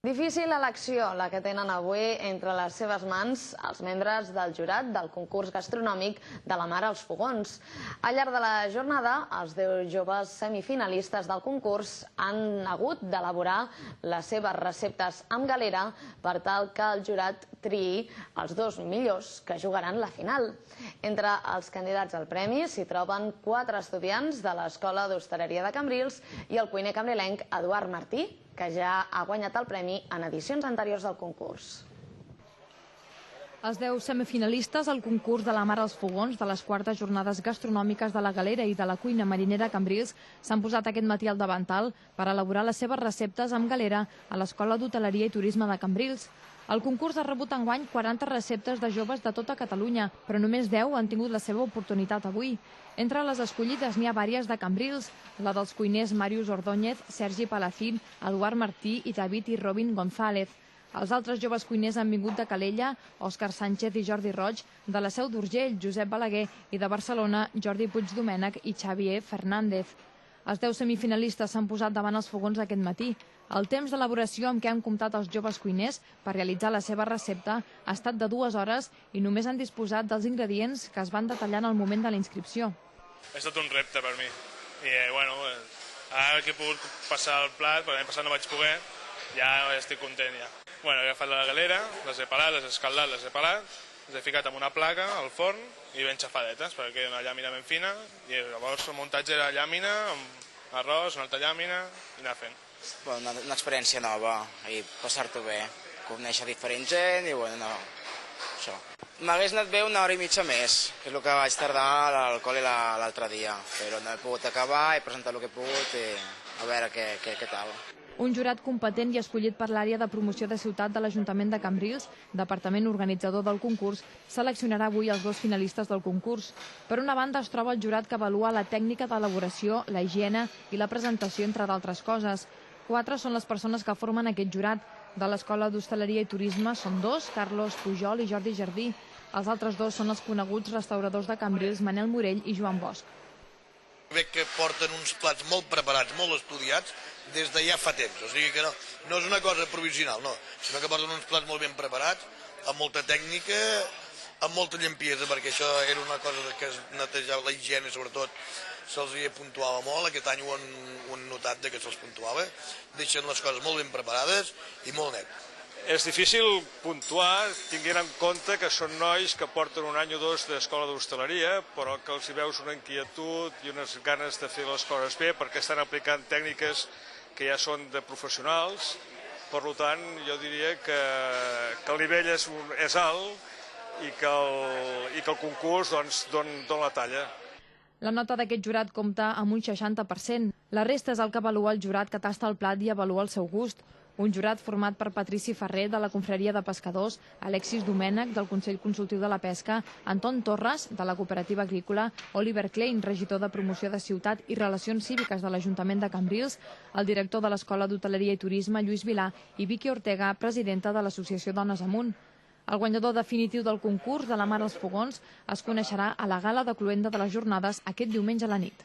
Difícil elecció la que tenen avui entre les seves mans els membres del jurat del concurs gastronòmic de la Mar als Fogons. Al llarg de la jornada, els 10 joves semifinalistes del concurs han hagut d'elaborar les seves receptes amb galera per tal que el jurat triï els 2 millors que jugaran la final. Entre els candidats al premi s'hi troben 4 estudiants de l'Escola d'Hostaleria de Cambrils i el cuiner cambrilenc Eduard Martí, que ja ha guanyat el premi en edicions anteriors del concurs. Els 10 semifinalistes al concurs de la Mar als Fogons de les 4es jornades gastronòmiques de la Galera i de la cuina marinera Cambrils s'han posat aquest matí al davantal per elaborar les seves receptes amb galera a l'Escola d'Hoteleria i Turisme de Cambrils. El concurs ha rebut enguany 40 receptes de joves de tota Catalunya, però només 10 han tingut la seva oportunitat avui. Entre les escollides n'hi ha vàries de Cambrils, la dels cuiners Màrius Ordóñez, Sergi Palacín, Eduard Martí i David i Robin González. Els altres joves cuiners han vingut de Calella, Òscar Sánchez i Jordi Roig, de la Seu d'Urgell, Josep Balaguer, i de Barcelona, Jordi Puigdomènech i Xavier Fernández. Els 10 semifinalistes s'han posat davant els fogons aquest matí. El temps d'elaboració amb què han comptat els joves cuiners per realitzar la seva recepta ha estat de 2 hores i només han disposat dels ingredients que es van detallar en el moment de la inscripció. Ha estat un repte per mi. I, ara que he pogut passar el plat, perquè l'any passat no vaig poder, ja estic content ja. He agafat la galera, les he pelat, les he escaldat, les he pelat, les he ficat en una placa al forn i ben xafadetes, perquè quedi una llàmina ben fina, i llavors el muntatge era llàmina, amb arròs, una altra llàmina, i anar fent. Una experiència nova, i passar-t'ho bé, conèixer diferent gent, i això. M'hagués anat bé 1 hora i mitja més, que és el que vaig tardar a l'alcohol l'altre dia, però no he pogut acabar, he presentat el que he pogut i a veure què tal. Un jurat competent i escollit per l'àrea de promoció de ciutat de l'Ajuntament de Cambrils, departament organitzador del concurs, seleccionarà avui els 2 finalistes del concurs. Per una banda es troba el jurat que avalua la tècnica d'elaboració, la higiene i la presentació, entre d'altres coses. 4 són les persones que formen aquest jurat. De l'Escola d'Hostaleria i Turisme són 2, Carlos Pujol i Jordi Jardí. Els altres 2 són els coneguts restauradors de Cambrils, Manel Morell i Joan Bosch. Veig que porten uns plats molt preparats, molt estudiats, des de ja fa temps. O sigui que no és una cosa provisional, no, sinó que porten uns plats molt ben preparats, amb molta tècnica, amb molta llampiesa, perquè això era una cosa que es netejava, la higiene sobretot, se'ls hi puntuava molt. Aquest any ho han notat que se'ls puntuava. Deixen les coses molt ben preparades i molt net. És difícil puntuar, tinguent en compte que són nois que porten 1 any o 2 d'escola d'hostaleria, però que els hi veus una inquietud i unes ganes de fer les coses bé, perquè estan aplicant tècniques que ja són de professionals. Per tant, jo diria que el nivell és alt i que el concurs dona la talla. La nota d'aquest jurat compta amb un 60%. La resta és el que avalua el jurat que tasta el plat i avalua el seu gust. Un jurat format per Patrici Ferrer, de la Confraria de Pescadors, Alexis Domènech, del Consell Consultiu de la Pesca, Anton Torres, de la Cooperativa Agrícola, Oliver Klein, regidor de Promoció de Ciutat i Relacions Cíviques de l'Ajuntament de Cambrils, el director de l'Escola d'Hoteleria i Turisme, Lluís Vilà, i Vicky Ortega, presidenta de l'Associació Dones Amunt. El guanyador definitiu del concurs de la Mar als Fogons es coneixerà a la gala de cloenda de les jornades aquest diumenge a la nit.